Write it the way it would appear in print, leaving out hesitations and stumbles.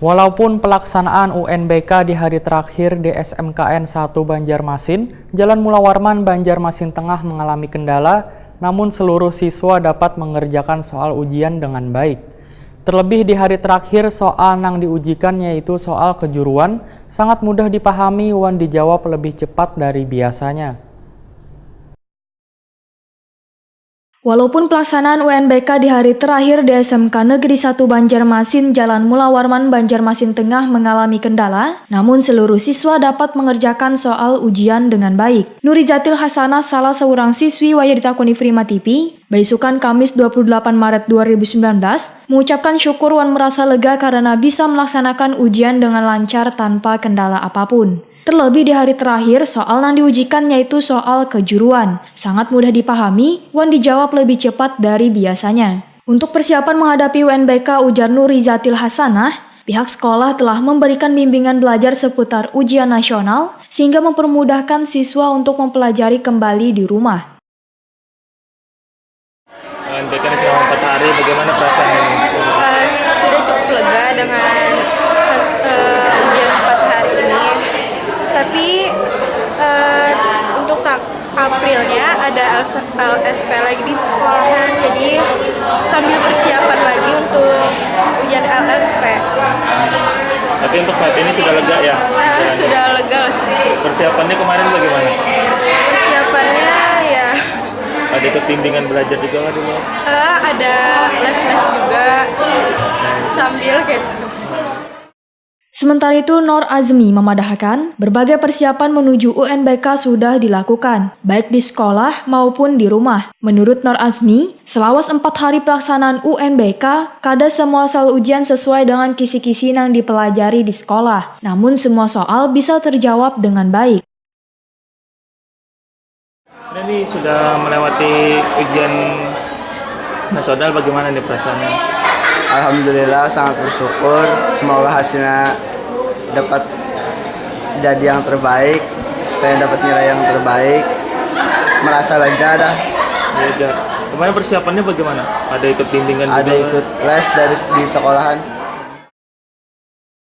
Walaupun pelaksanaan UNBK di hari terakhir di SMKN 1 Banjarmasin, Jalan Mula Warman, Banjarmasin Tengah mengalami kendala, namun seluruh siswa dapat mengerjakan soal ujian dengan baik. Terlebih di hari terakhir, soal yang diujikan yaitu soal kejuruan, sangat mudah dipahami wan dijawab lebih cepat dari biasanya. Walaupun pelaksanaan UNBK di hari terakhir di SMK Negeri 1 Banjarmasin Jalan Mula Warman Banjarmasin Tengah mengalami kendala, namun seluruh siswa dapat mengerjakan soal ujian dengan baik. Nurizatil Hasanah, salah seorang siswi waya ditakuni Prima TV, Baisukan Kamis 28 Maret 2019, mengucapkan syukur wan merasa lega karena bisa melaksanakan ujian dengan lancar tanpa kendala apapun. Terlebih di hari terakhir, soal yang diujikan yaitu soal kejuruan. Sangat mudah dipahami, wan dijawab lebih cepat dari biasanya. Untuk persiapan menghadapi UNBK, ujar Nurizatil Hasanah, pihak sekolah telah memberikan bimbingan belajar seputar ujian nasional, sehingga mempermudahkan siswa untuk mempelajari kembali di rumah. UNBK ini selama 4 hari, bagaimana perasaannya? Sudah cukup lega dengan ujian 4 hari ini. Tapi untuk Aprilnya ada LSP lagi di sekolahan, jadi sambil persiapan lagi untuk ujian LSP. Tapi untuk saat ini sudah lega ya? Sudah lega sedikit. Persiapannya kemarin bagaimana? Persiapannya ya Ada ikut bimbingan belajar juga dulu? ada les-les juga sambil gitu. Sementara itu, Nor Azmi memadahkan berbagai persiapan menuju UNBK sudah dilakukan, baik di sekolah maupun di rumah. Menurut Nor Azmi, selawas 4 hari pelaksanaan UNBK, kada semua soal ujian sesuai dengan kisi-kisi yang dipelajari di sekolah. Namun semua soal bisa terjawab dengan baik. Ini sudah melewati ujian nasional, bagaimana nih perasaannya? Alhamdulillah sangat bersyukur, semoga hasilnya dapat jadi yang terbaik, supaya dapat nilai yang terbaik, merasa lega dah. Lega. Kemarin persiapannya bagaimana? Ada ikut bimbingan Ada juga? ikut les di sekolahan.